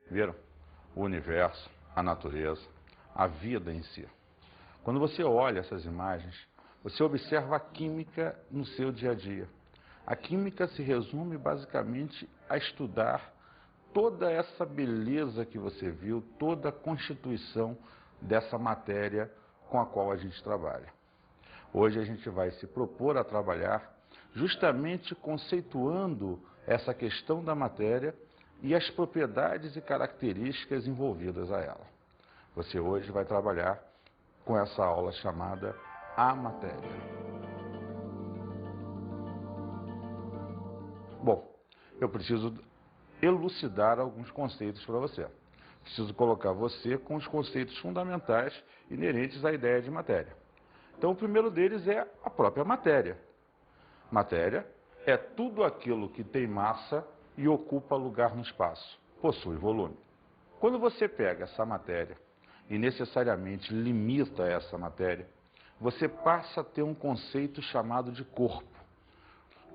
Viram? O universo, a natureza, a vida em si. Quando você olha essas imagens, você observa a química no seu dia a dia. A química se resume basicamente a estudar toda essa beleza que você viu, toda a constituição dessa matéria com a qual a gente trabalha. Hoje a gente vai se propor a trabalhar justamente conceituando essa questão da matéria e as propriedades e características envolvidas a ela. Você hoje vai trabalhar com essa aula chamada A Matéria. Bom, eu preciso elucidar alguns conceitos para você. Preciso colocar você com os conceitos fundamentais inerentes à ideia de matéria. Então, o primeiro deles é a própria matéria. Matéria é tudo aquilo que tem massa e ocupa lugar no espaço, possui volume. Quando você pega essa matéria e necessariamente limita essa matéria, você passa a ter um conceito chamado de corpo.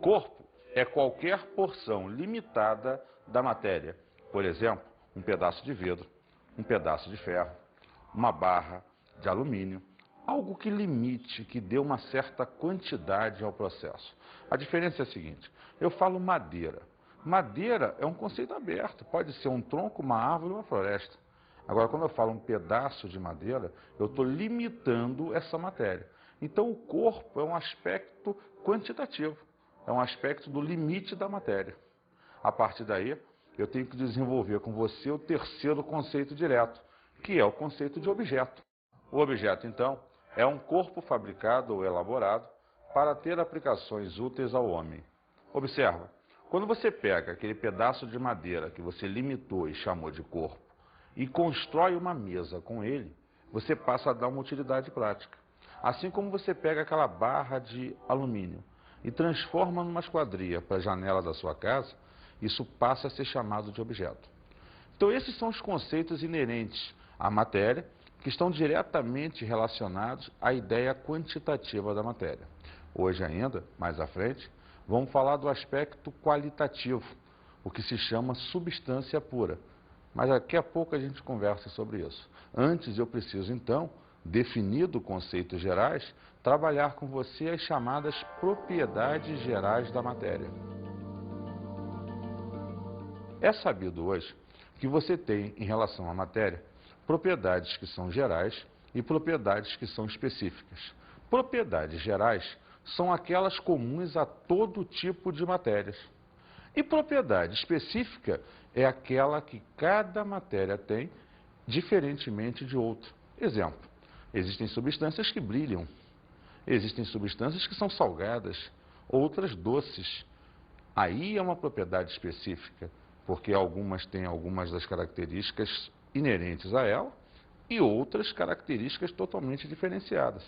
Corpo é qualquer porção limitada da matéria. Por exemplo, um pedaço de vidro, um pedaço de ferro, uma barra de alumínio, algo que limite, que dê uma certa quantidade ao processo. A diferença é a seguinte: eu falo madeira. Madeira é um conceito aberto, pode ser um tronco, uma árvore ou uma floresta. Agora, quando eu falo um pedaço de madeira, eu estou limitando essa matéria. Então, o corpo é um aspecto quantitativo, é um aspecto do limite da matéria. A partir daí, eu tenho que desenvolver com você o terceiro conceito direto, que é o conceito de objeto. O objeto, então, é um corpo fabricado ou elaborado para ter aplicações úteis ao homem. Observa, quando você pega aquele pedaço de madeira que você limitou e chamou de corpo e constrói uma mesa com ele, você passa a dar uma utilidade prática. Assim como você pega aquela barra de alumínio e transforma numa esquadria para a janela da sua casa, isso passa a ser chamado de objeto. Então, esses são os conceitos inerentes à matéria, que estão diretamente relacionados à ideia quantitativa da matéria. Hoje ainda, mais à frente, vamos falar do aspecto qualitativo, o que se chama substância pura. Mas daqui a pouco a gente conversa sobre isso. Antes eu preciso, então, definido conceitos gerais, trabalhar com você as chamadas propriedades gerais da matéria. É sabido hoje que você tem, em relação à matéria, propriedades que são gerais e propriedades que são específicas. Propriedades gerais são aquelas comuns a todo tipo de matérias. E propriedade específica é aquela que cada matéria tem, diferentemente de outra. Exemplo, existem substâncias que brilham, existem substâncias que são salgadas, outras doces. Aí é uma propriedade específica, porque algumas têm algumas das características inerentes a ela e outras características totalmente diferenciadas.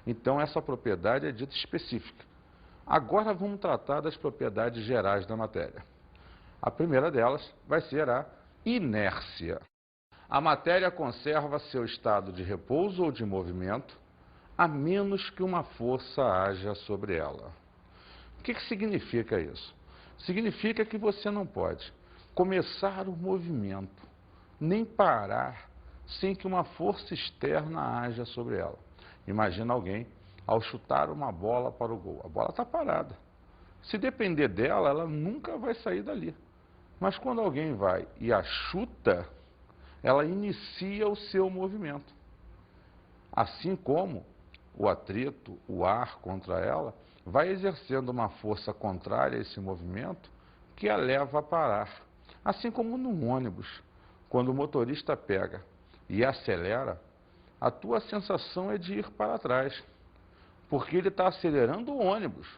Então, essa propriedade é dita específica. Agora vamos tratar das propriedades gerais da matéria. A primeira delas vai ser a inércia. A matéria conserva seu estado de repouso ou de movimento, a menos que uma força haja sobre ela. O que significa isso? Significa que você não pode começar o movimento, nem parar, sem que uma força externa haja sobre ela. Imagina alguém, ao chutar uma bola para o gol, a bola está parada. Se depender dela, ela nunca vai sair dali. Mas quando alguém vai e a chuta, ela inicia o seu movimento. Assim como o atrito, o ar contra ela, vai exercendo uma força contrária a esse movimento que a leva a parar. Assim como num ônibus, quando o motorista pega e acelera, a tua sensação é de ir para trás, porque ele está acelerando o ônibus.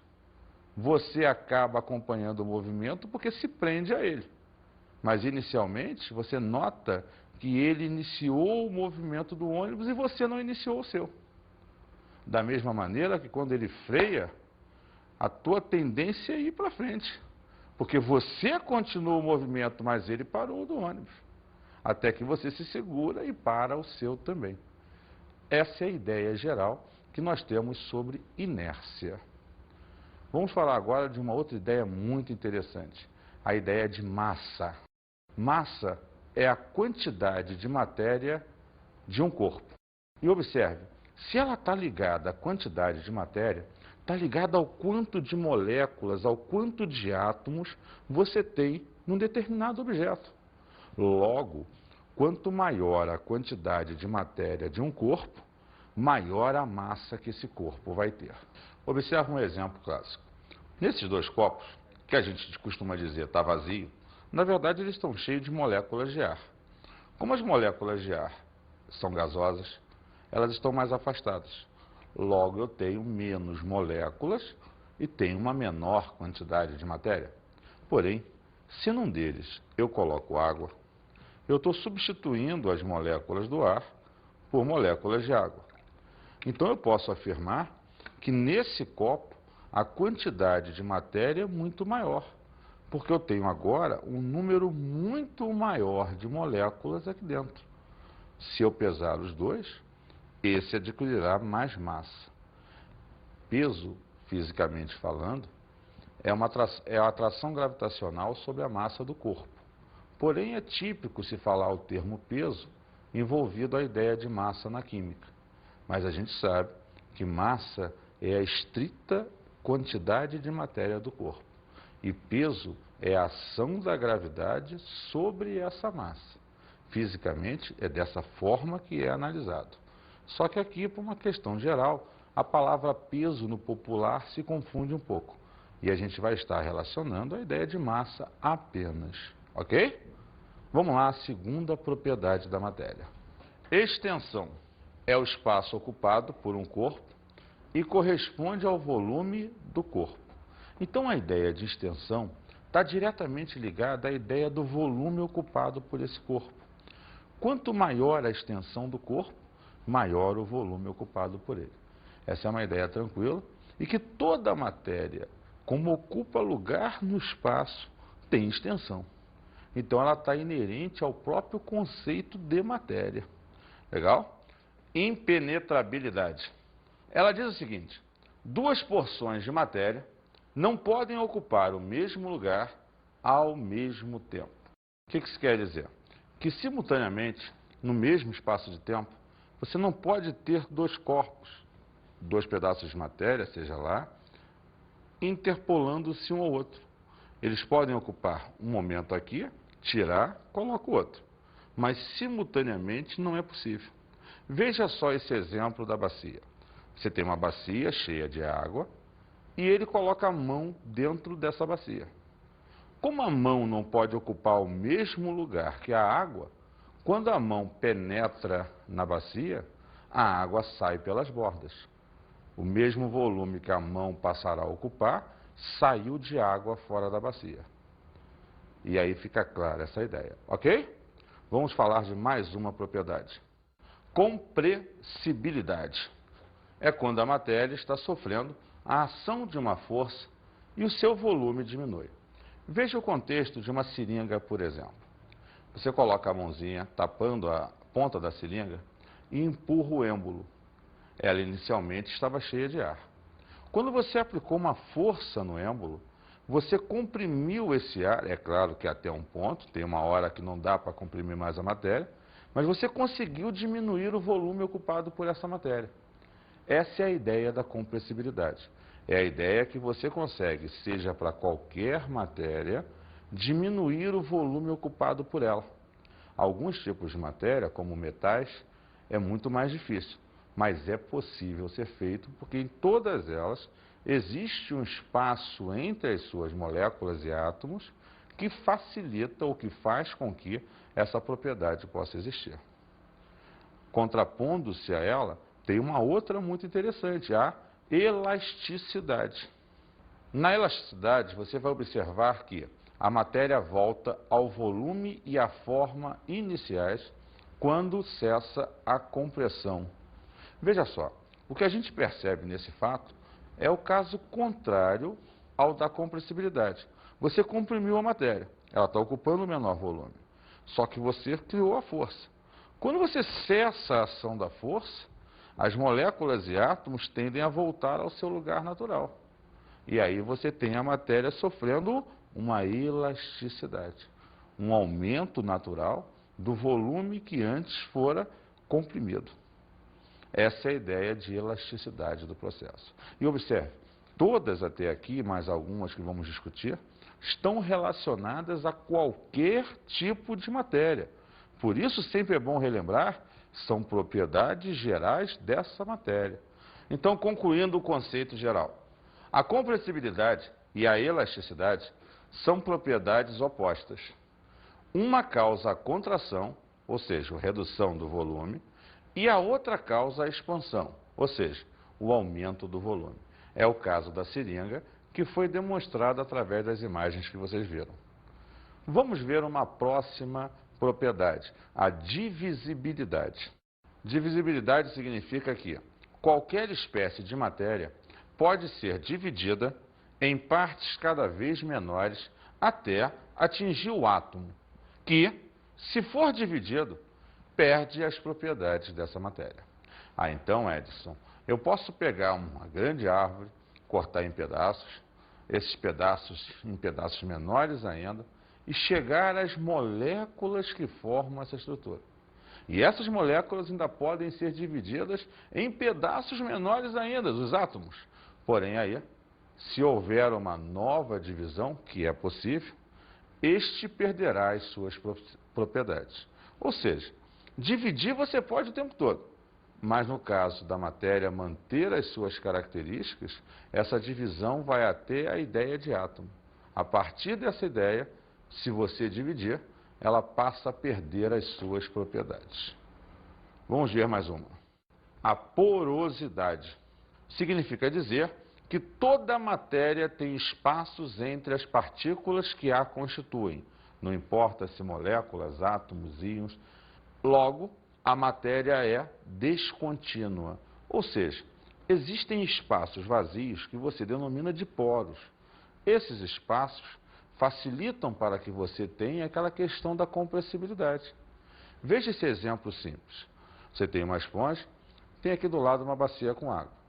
Você acaba acompanhando o movimento porque se prende a ele. Mas inicialmente você nota que ele iniciou o movimento do ônibus e você não iniciou o seu. Da mesma maneira que quando ele freia, a tua tendência é ir para frente. Porque você continuou o movimento, mas ele parou do ônibus. Até que você se segura e para o seu também. Essa é a ideia geral que nós temos sobre inércia. Vamos falar agora de uma outra ideia muito interessante. A ideia de massa. Massa é a quantidade de matéria de um corpo. E observe, se ela está ligada à quantidade de matéria, está ligada ao quanto de moléculas, ao quanto de átomos você tem num determinado objeto. Logo, quanto maior a quantidade de matéria de um corpo, maior a massa que esse corpo vai ter. Observe um exemplo clássico. Nesses dois copos, que a gente costuma dizer está vazio, na verdade eles estão cheios de moléculas de ar. Como as moléculas de ar são gasosas, elas estão mais afastadas. Logo, eu tenho menos moléculas e tenho uma menor quantidade de matéria. Porém, se num deles eu coloco água, eu estou substituindo as moléculas do ar por moléculas de água. Então, eu posso afirmar que nesse copo a quantidade de matéria é muito maior, porque eu tenho agora um número muito maior de moléculas aqui dentro. Se eu pesar os dois, esse adquirirá mais massa. Peso, fisicamente falando, é a atração gravitacional sobre a massa do corpo. Porém, é típico se falar o termo peso envolvido a ideia de massa na química. Mas a gente sabe que massa é a estrita quantidade de matéria do corpo. E peso é a ação da gravidade sobre essa massa. Fisicamente, é dessa forma que é analisado. Só que aqui, por uma questão geral, a palavra peso no popular se confunde um pouco. E a gente vai estar relacionando a ideia de massa apenas. Ok? Vamos lá, a segunda propriedade da matéria. Extensão é o espaço ocupado por um corpo e corresponde ao volume do corpo. Então, a ideia de extensão está diretamente ligada à ideia do volume ocupado por esse corpo. Quanto maior a extensão do corpo, maior o volume ocupado por ele. Essa é uma ideia tranquila e que toda matéria, como ocupa lugar no espaço, tem extensão. Então, ela está inerente ao próprio conceito de matéria. Legal? Impenetrabilidade. Ela diz o seguinte: duas porções de matéria não podem ocupar o mesmo lugar ao mesmo tempo. O que isso quer dizer? Que simultaneamente, no mesmo espaço de tempo, você não pode ter dois corpos, dois pedaços de matéria, seja lá, interpolando-se um ao outro. Eles podem ocupar um momento aqui, tirar, coloca o outro. Mas simultaneamente não é possível. Veja só esse exemplo da bacia. Você tem uma bacia cheia de água e ele coloca a mão dentro dessa bacia. Como a mão não pode ocupar o mesmo lugar que a água, quando a mão penetra na bacia, a água sai pelas bordas. O mesmo volume que a mão passará a ocupar, saiu de água fora da bacia. E aí fica clara essa ideia, ok? Vamos falar de mais uma propriedade. Compressibilidade. É quando a matéria está sofrendo a ação de uma força e o seu volume diminui. Veja o contexto de uma seringa, por exemplo. Você coloca a mãozinha tapando a ponta da seringa e empurra o êmbolo. Ela inicialmente estava cheia de ar. Quando você aplicou uma força no êmbolo, você comprimiu esse ar. É claro que até um ponto, tem uma hora que não dá para comprimir mais a matéria, mas você conseguiu diminuir o volume ocupado por essa matéria. Essa é a ideia da compressibilidade. É a ideia que você consegue, seja para qualquer matéria, diminuir o volume ocupado por ela. Alguns tipos de matéria, como metais, é muito mais difícil, mas é possível ser feito porque em todas elas existe um espaço entre as suas moléculas e átomos que facilita ou que faz com que essa propriedade possa existir. Contrapondo-se a ela, tem uma outra muito interessante, a elasticidade. Na elasticidade, você vai observar que a matéria volta ao volume e à forma iniciais quando cessa a compressão. Veja só, o que a gente percebe nesse fato é o caso contrário ao da compressibilidade. Você comprimiu a matéria, ela está ocupando o menor volume, só que você criou a força. Quando você cessa a ação da força, as moléculas e átomos tendem a voltar ao seu lugar natural. E aí você tem a matéria sofrendo uma elasticidade, um aumento natural do volume que antes fora comprimido. Essa é a ideia de elasticidade do processo. E observe, todas até aqui, mais algumas que vamos discutir, estão relacionadas a qualquer tipo de matéria. Por isso, sempre é bom relembrar, são propriedades gerais dessa matéria. Então, concluindo o conceito geral, a compressibilidade e a elasticidade são propriedades opostas. Uma causa a contração, ou seja, a redução do volume, e a outra causa a expansão, ou seja, o aumento do volume. É o caso da seringa, que foi demonstrado através das imagens que vocês viram. Vamos ver uma próxima propriedade, a divisibilidade. Divisibilidade significa que qualquer espécie de matéria pode ser dividida em partes cada vez menores até atingir o átomo, que, se for dividido, perde as propriedades dessa matéria. Então, Edson, eu posso pegar uma grande árvore, cortar em pedaços, esses pedaços em pedaços menores ainda, e chegar às moléculas que formam essa estrutura. E essas moléculas ainda podem ser divididas em pedaços menores ainda, os átomos. Porém, aí, se houver uma nova divisão, que é possível, este perderá as suas propriedades. Ou seja, dividir você pode o tempo todo, mas no caso da matéria manter as suas características, essa divisão vai até a ideia de átomo. A partir dessa ideia, se você dividir, ela passa a perder as suas propriedades. Vamos ver mais uma. A porosidade significa dizer que toda matéria tem espaços entre as partículas que a constituem, não importa se moléculas, átomos, íons. Logo, a matéria é descontínua, ou seja, existem espaços vazios que você denomina de poros. Esses espaços facilitam para que você tenha aquela questão da compressibilidade. Veja esse exemplo simples. Você tem uma esponja, tem aqui do lado uma bacia com água.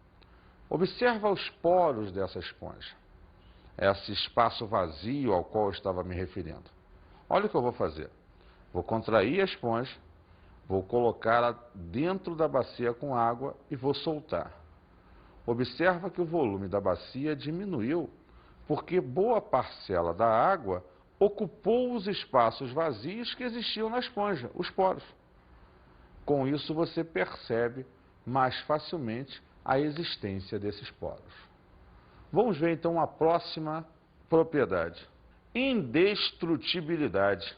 Observa os poros dessa esponja, esse espaço vazio ao qual eu estava me referindo. Olha o que eu vou fazer. Vou contrair a esponja, vou colocá-la dentro da bacia com água e vou soltar. Observa que o volume da bacia diminuiu, porque boa parcela da água ocupou os espaços vazios que existiam na esponja, os poros. Com isso, você percebe mais facilmente a existência desses poros. Vamos ver então a próxima propriedade. Indestrutibilidade.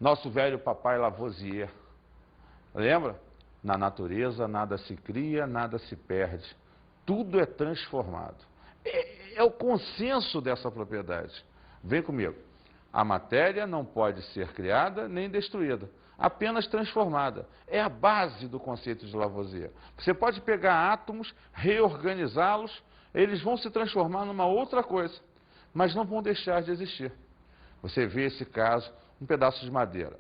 Nosso velho papai Lavoisier. Lembra? Na natureza nada se cria, nada se perde. Tudo é transformado. É o consenso dessa propriedade. Vem comigo. A matéria não pode ser criada nem destruída, apenas transformada. É a base do conceito de Lavoisier. Você pode pegar átomos, reorganizá-los, eles vão se transformar numa outra coisa, mas não vão deixar de existir. Você vê esse caso, um pedaço de madeira.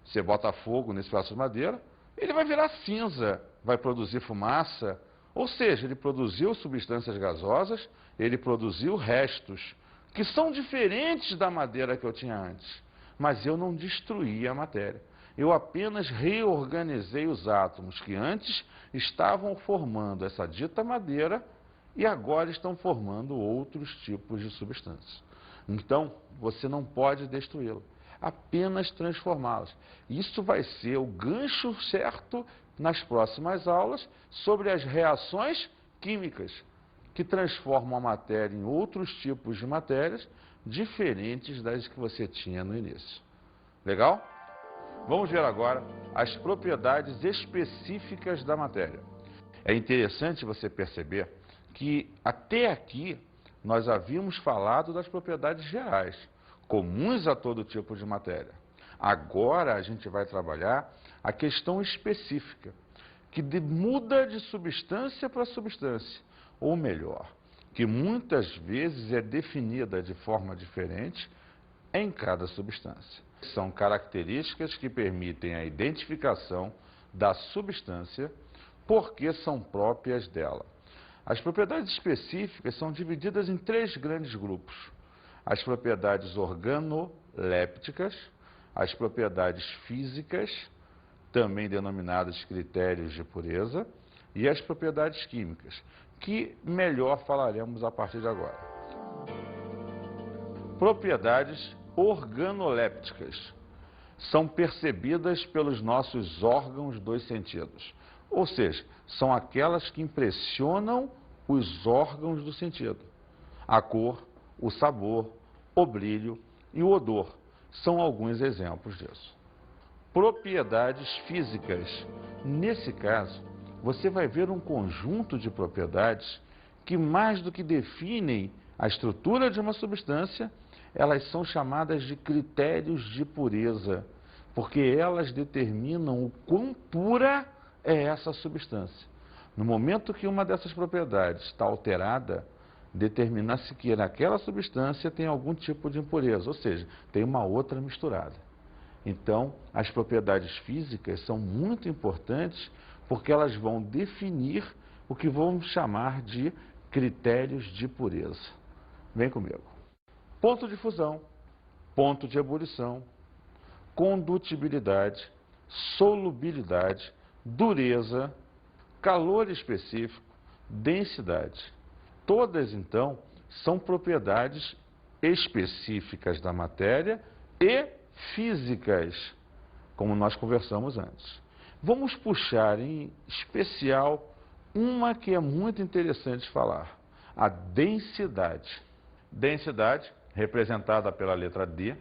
Você bota fogo nesse pedaço de madeira, ele vai virar cinza, vai produzir fumaça, ou seja, ele produziu substâncias gasosas, ele produziu restos, que são diferentes da madeira que eu tinha antes. Mas eu não destruí a matéria. Eu apenas reorganizei os átomos que antes estavam formando essa dita madeira e agora estão formando outros tipos de substâncias. Então, você não pode destruí-la, apenas transformá-las. Isso vai ser o gancho certo nas próximas aulas sobre as reações químicas que transformam a matéria em outros tipos de matérias diferentes das que você tinha no início. Legal? Vamos ver agora as propriedades específicas da matéria. É interessante você perceber que até aqui nós havíamos falado das propriedades gerais, comuns a todo tipo de matéria. Agora a gente vai trabalhar a questão específica, que muda de substância para substância, ou melhor, que muitas vezes é definida de forma diferente em cada substância. São características que permitem a identificação da substância porque são próprias dela. As propriedades específicas são divididas em 3 grandes grupos. As propriedades organolépticas, as propriedades físicas, também denominadas critérios de pureza, e as propriedades químicas, que melhor falaremos a partir de agora. Propriedades organolépticas são percebidas pelos nossos órgãos dos sentidos, ou seja, são aquelas que impressionam os órgãos do sentido. A cor, o sabor, o brilho e o odor são alguns exemplos disso. Propriedades físicas. Nesse caso, você vai ver um conjunto de propriedades que, mais do que definem a estrutura de uma substância, elas são chamadas de critérios de pureza, porque elas determinam o quão pura é essa substância. No momento que uma dessas propriedades está alterada, determina-se que naquela substância tem algum tipo de impureza, ou seja, tem uma outra misturada. Então, as propriedades físicas são muito importantes porque elas vão definir o que vamos chamar de critérios de pureza. Vem comigo. Ponto de fusão, ponto de ebulição, condutibilidade, solubilidade, dureza, calor específico, densidade. Todas, então, são propriedades específicas da matéria e físicas, como nós conversamos antes. Vamos puxar em especial uma que é muito interessante falar, a densidade. Densidade, representada pela letra D,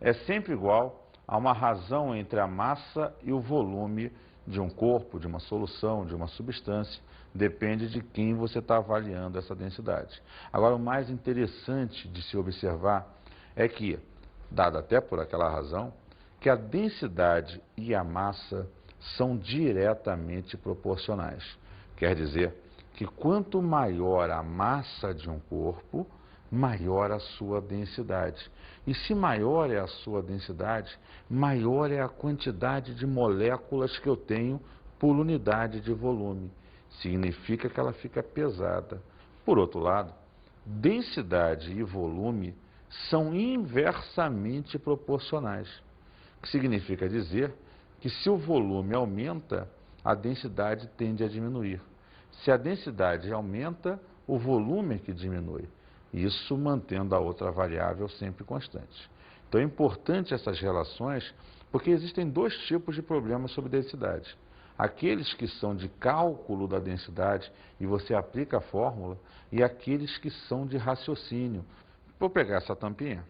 é sempre igual a uma razão entre a massa e o volume de um corpo, de uma solução, de uma substância, depende de quem você está avaliando essa densidade. Agora, o mais interessante de se observar é que, dado até por aquela razão, que a densidade e a massa são diretamente proporcionais. Quer dizer que quanto maior a massa de um corpo, maior a sua densidade. E se maior é a sua densidade, maior é a quantidade de moléculas que eu tenho por unidade de volume. Significa que ela fica pesada. Por outro lado, densidade e volume são inversamente proporcionais. O que significa dizer que se o volume aumenta, a densidade tende a diminuir. Se a densidade aumenta, o volume é que diminui. Isso mantendo a outra variável sempre constante. Então é importante essas relações, porque existem dois tipos de problemas sobre densidade. Aqueles que são de cálculo da densidade e você aplica a fórmula, e aqueles que são de raciocínio. Vou pegar essa tampinha,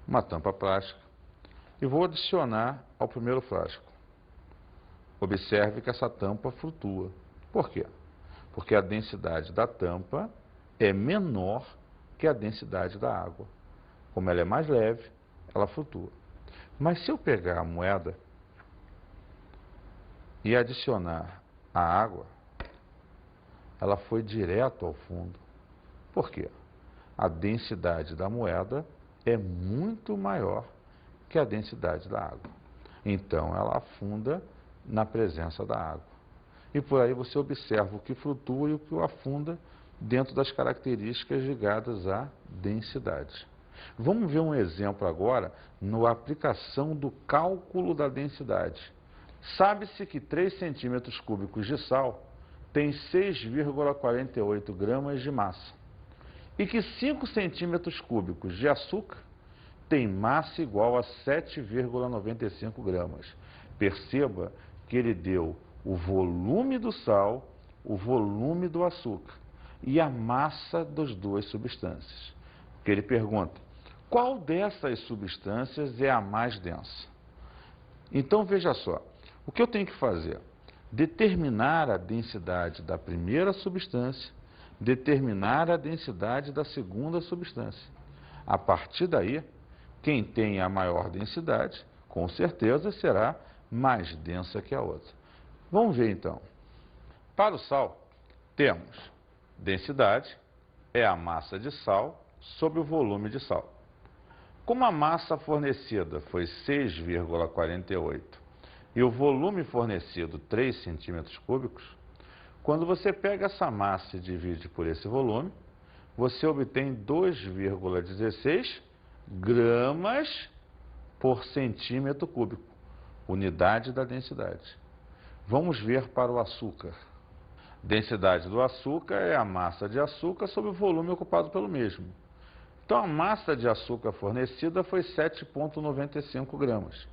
uma tampa plástica, e vou adicionar ao primeiro frasco. Observe que essa tampa flutua. Por quê? Porque a densidade da tampa é menor que a densidade da água. Como ela é mais leve, ela flutua. Mas se eu pegar a moeda e adicionar a água, ela foi direto ao fundo. Por quê? A densidade da moeda é muito maior que a densidade da água. Então, ela afunda na presença da água. E por aí você observa o que flutua e o que afunda dentro das características ligadas à densidade. Vamos ver um exemplo agora na aplicação do cálculo da densidade. Sabe-se que 3 centímetros cúbicos de sal tem 6,48 gramas de massa e que 5 centímetros cúbicos de açúcar tem massa igual a 7,95 gramas. Perceba que ele deu o volume do sal, o volume do açúcar e a massa das duas substâncias. Porque ele pergunta, qual dessas substâncias é a mais densa? Então, veja só, o que eu tenho que fazer? Determinar a densidade da primeira substância, determinar a densidade da segunda substância. A partir daí, quem tem a maior densidade, com certeza será mais densa que a outra. Vamos ver então. Para o sal, temos densidade, é a massa de sal sobre o volume de sal. Como a massa fornecida foi 6,48 e o volume fornecido 3 centímetros cúbicos, quando você pega essa massa e divide por esse volume, você obtém 2,16 gramas por centímetro cúbico, unidade da densidade. Vamos ver para o açúcar. Densidade do açúcar é a massa de açúcar sobre o volume ocupado pelo mesmo. Então, a massa de açúcar fornecida foi 7,95 gramas.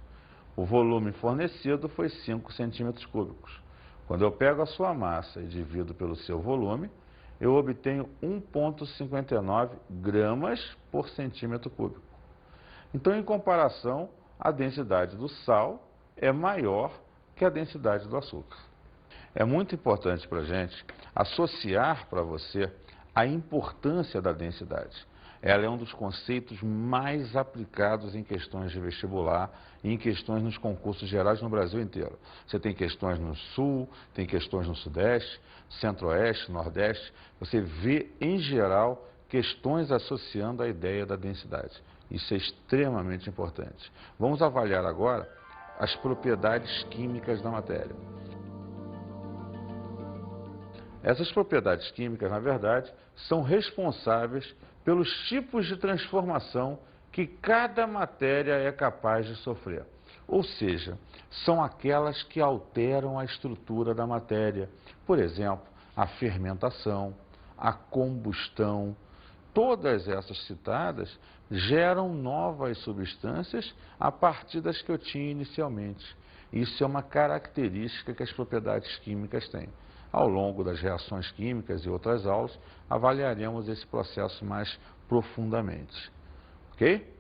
O volume fornecido foi 5 centímetros cúbicos. Quando eu pego a sua massa e divido pelo seu volume, eu obtenho 1,59 gramas por centímetro cúbico. Então, em comparação, a densidade do sal é maior que a densidade do açúcar. É muito importante para a gente associar para você a importância da densidade. Ela é um dos conceitos mais aplicados em questões de vestibular e em questões nos concursos gerais no Brasil inteiro. Você tem questões no Sul, tem questões no Sudeste, Centro-Oeste, Nordeste. Você vê, em geral, questões associando a ideia da densidade. Isso é extremamente importante. Vamos avaliar agora as propriedades químicas da matéria. Essas propriedades químicas, na verdade, são responsáveis pelos tipos de transformação que cada matéria é capaz de sofrer. Ou seja, são aquelas que alteram a estrutura da matéria. Por exemplo, a fermentação, a combustão. Todas essas citadas geram novas substâncias a partir das que eu tinha inicialmente. Isso é uma característica que as propriedades químicas têm. Ao longo das reações químicas e outras aulas, avaliaremos esse processo mais profundamente. Ok?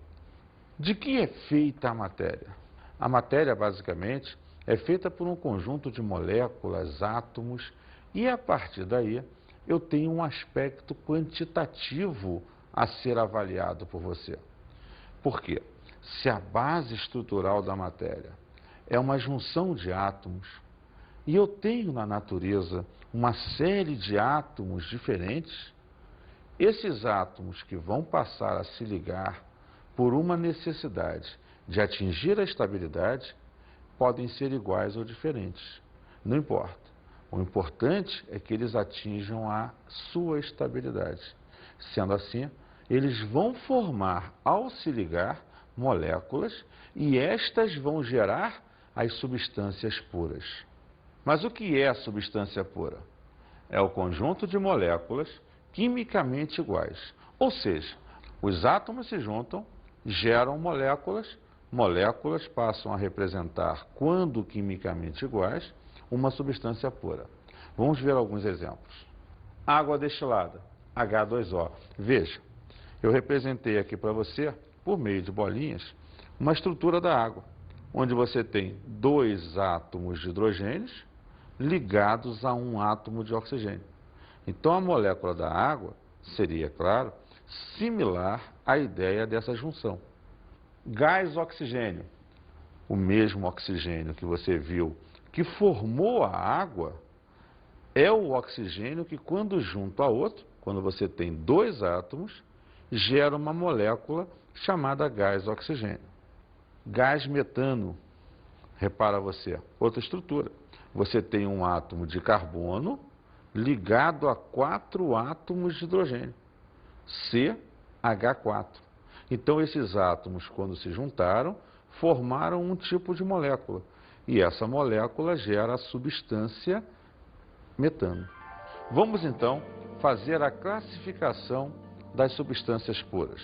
De que é feita a matéria? A matéria, basicamente, é feita por um conjunto de moléculas, átomos, e a partir daí eu tenho um aspecto quantitativo a ser avaliado por você. Por quê? Se a base estrutural da matéria é uma junção de átomos, e eu tenho na natureza uma série de átomos diferentes, esses átomos que vão passar a se ligar por uma necessidade de atingir a estabilidade podem ser iguais ou diferentes. Não importa. O importante é que eles atinjam a sua estabilidade. Sendo assim, eles vão formar, ao se ligar, moléculas e estas vão gerar as substâncias puras. Mas o que é a substância pura? É o conjunto de moléculas quimicamente iguais. Ou seja, os átomos se juntam, geram moléculas, moléculas passam a representar, quando quimicamente iguais, uma substância pura. Vamos ver alguns exemplos. Água destilada, H2O. Veja, eu representei aqui para você, por meio de bolinhas, uma estrutura da água, onde você tem 2 átomos de hidrogênios ligados a um átomo de oxigênio. Então, a molécula da água seria, claro, similar à ideia dessa junção. Gás oxigênio, o mesmo oxigênio que você viu que formou a água, é o oxigênio que, quando junto a outro, quando você tem 2 átomos, gera uma molécula chamada gás oxigênio. Gás metano, repara você, outra estrutura. Você tem um átomo de carbono ligado a 4 átomos de hidrogênio, CH4. Então, esses átomos, quando se juntaram, formaram um tipo de molécula. E essa molécula gera a substância metano. Vamos, então, fazer a classificação das substâncias puras.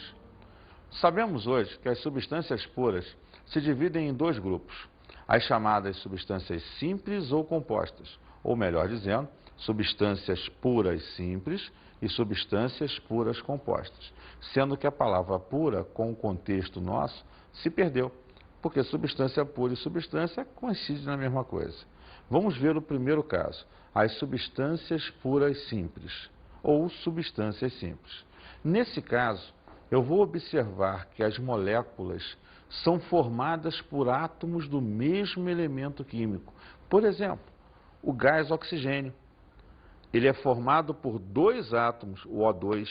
Sabemos hoje que as substâncias puras se dividem em 2 grupos. As chamadas substâncias simples ou compostas, ou melhor dizendo, substâncias puras simples e substâncias puras compostas, sendo que a palavra pura, com o contexto nosso, se perdeu, porque substância pura e substância coincidem na mesma coisa. Vamos ver o primeiro caso, as substâncias puras simples, ou substâncias simples. Nesse caso, eu vou observar que as moléculas são formadas por átomos do mesmo elemento químico. Por exemplo, o gás oxigênio. Ele é formado por 2 átomos, o O2,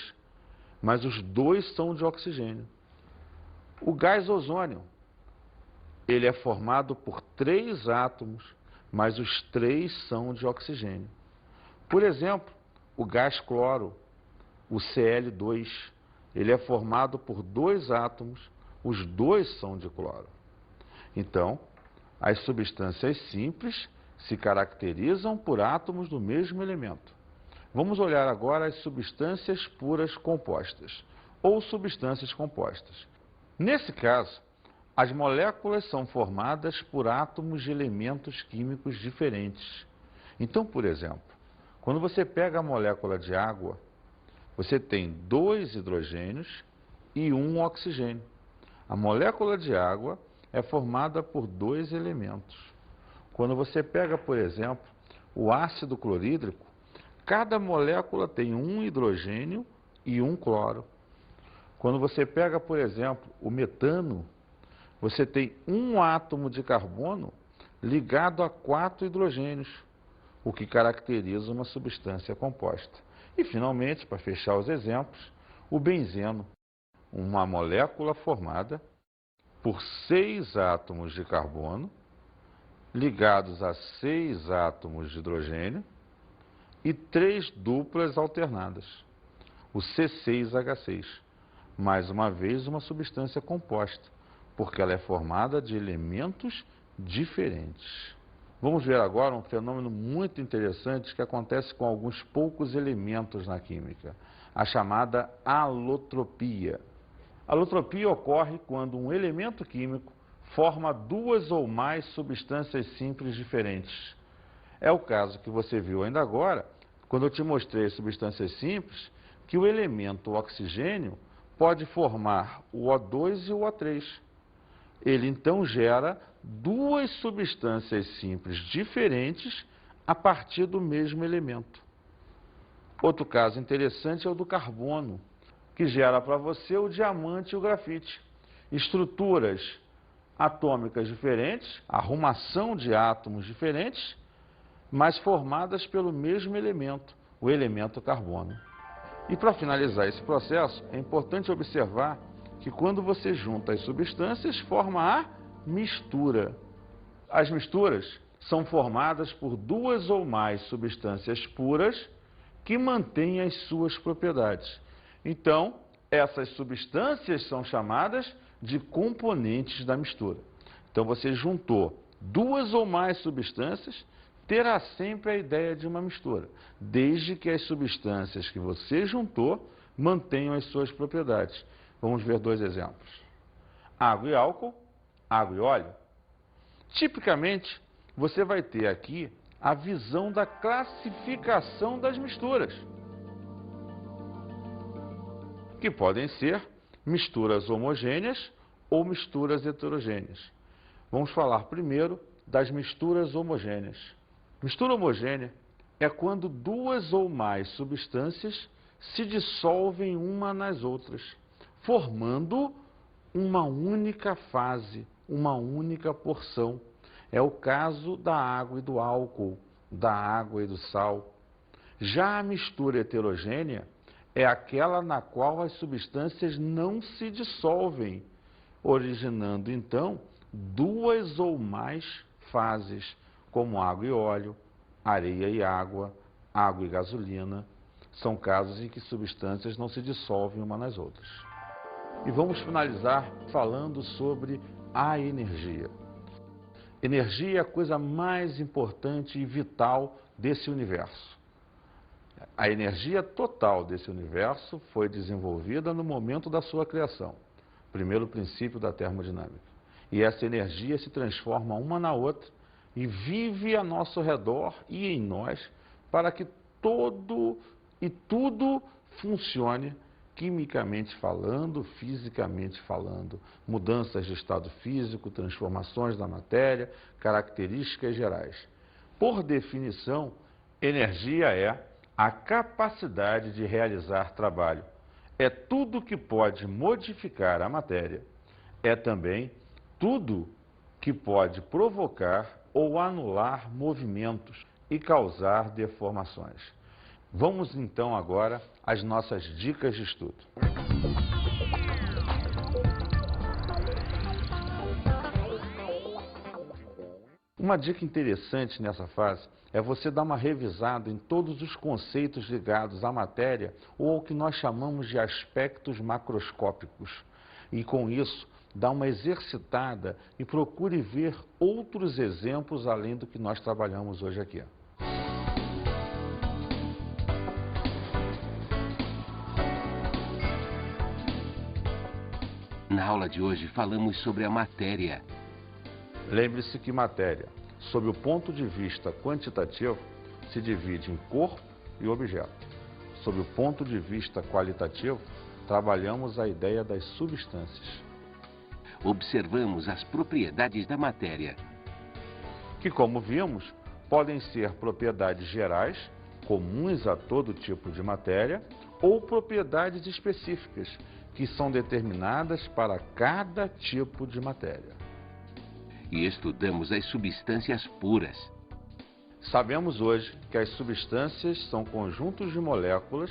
mas os 2 são de oxigênio. O gás ozônio. Ele é formado por 3 átomos, mas os 3 são de oxigênio. Por exemplo, o gás cloro, o Cl2. Ele é formado por 2 átomos, os 2 são de cloro. Então, as substâncias simples se caracterizam por átomos do mesmo elemento. Vamos olhar agora as substâncias puras compostas, ou substâncias compostas. Nesse caso, as moléculas são formadas por átomos de elementos químicos diferentes. Então, por exemplo, quando você pega a molécula de água, você tem 2 hidrogênios e 1 oxigênio. A molécula de água é formada por 2 elementos. Quando você pega, por exemplo, o ácido clorídrico, cada molécula tem 1 hidrogênio e 1 cloro. Quando você pega, por exemplo, o metano, você tem 1 átomo de carbono ligado a 4 hidrogênios, o que caracteriza uma substância composta. E, finalmente, para fechar os exemplos, o benzeno, uma molécula formada por 6 átomos de carbono ligados a 6 átomos de hidrogênio e 3 duplas alternadas, o C6H6. Mais uma vez, uma substância composta, porque ela é formada de elementos diferentes. Vamos ver agora um fenômeno muito interessante que acontece com alguns poucos elementos na química, a chamada alotropia. A alotropia ocorre quando um elemento químico forma 2 ou mais substâncias simples diferentes. É o caso que você viu ainda agora, quando eu te mostrei as substâncias simples, que o elemento oxigênio pode formar o O2 e o O3. Ele então gera 2 substâncias simples diferentes a partir do mesmo elemento. Outro caso interessante é o do carbono, que gera para você o diamante e o grafite. Estruturas atômicas diferentes, arrumação de átomos diferentes, mas formadas pelo mesmo elemento, o elemento carbono. E para finalizar esse processo, é importante observar que quando você junta as substâncias, forma a mistura. As misturas são formadas por 2 ou mais substâncias puras que mantêm as suas propriedades. Então, essas substâncias são chamadas de componentes da mistura. Então, você juntou 2 ou mais substâncias, terá sempre a ideia de uma mistura, desde que as substâncias que você juntou mantenham as suas propriedades. Vamos ver 2 exemplos. Água e álcool, água e óleo. Tipicamente, você vai ter aqui a visão da classificação das misturas, que podem ser misturas homogêneas ou misturas heterogêneas. Vamos falar primeiro das misturas homogêneas. Mistura homogênea é quando 2 ou mais substâncias se dissolvem uma nas outras, formando uma única fase, uma única porção. É o caso da água e do álcool, da água e do sal. Já a mistura heterogênea é aquela na qual as substâncias não se dissolvem, originando então 2 ou mais fases, como água e óleo, areia e água e gasolina. São casos em que substâncias não se dissolvem uma nas outras. E vamos finalizar falando sobre a energia. Energia é a coisa mais importante e vital desse universo. A energia total desse universo foi desenvolvida no momento da sua criação, primeiro princípio da termodinâmica. E essa energia se transforma uma na outra e vive a nosso redor e em nós para que todo e tudo funcione quimicamente falando, fisicamente falando, mudanças de estado físico, transformações da matéria, características gerais. Por definição, energia é a capacidade de realizar trabalho. É tudo que pode modificar a matéria. É também tudo que pode provocar ou anular movimentos e causar deformações. Vamos então agora às nossas dicas de estudo. Uma dica interessante nessa fase é você dar uma revisada em todos os conceitos ligados à matéria ou ao que nós chamamos de aspectos macroscópicos. E com isso, dá uma exercitada e procure ver outros exemplos além do que nós trabalhamos hoje aqui. Na aula de hoje falamos sobre a matéria. Lembre-se que matéria, sob o ponto de vista quantitativo, se divide em corpo e objeto. Sob o ponto de vista qualitativo, trabalhamos a ideia das substâncias. Observamos as propriedades da matéria. Que, como vimos, podem ser propriedades gerais, comuns a todo tipo de matéria, ou propriedades específicas, que são determinadas para cada tipo de matéria. E estudamos as substâncias puras. Sabemos hoje que as substâncias são conjuntos de moléculas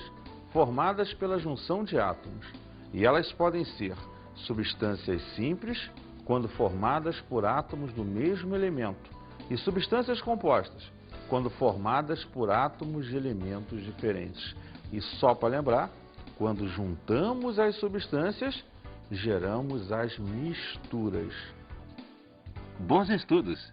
formadas pela junção de átomos, e elas podem ser substâncias simples, quando formadas por átomos do mesmo elemento, e substâncias compostas, quando formadas por átomos de elementos diferentes. E só para lembrar, quando juntamos as substâncias, geramos as misturas. Bons estudos!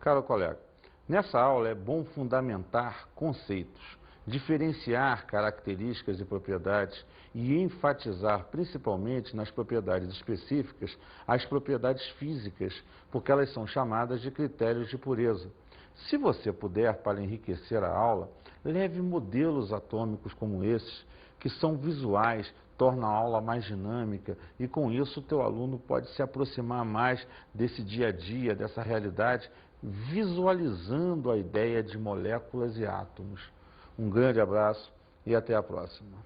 Caro colega, nessa aula é bom fundamentar conceitos, diferenciar características e propriedades e enfatizar principalmente nas propriedades específicas as propriedades físicas, porque elas são chamadas de critérios de pureza. Se você puder, para enriquecer a aula, leve modelos atômicos como esses, que são visuais, tornam a aula mais dinâmica e com isso o teu aluno pode se aproximar mais desse dia a dia, dessa realidade, visualizando a ideia de moléculas e átomos. Um grande abraço e até a próxima.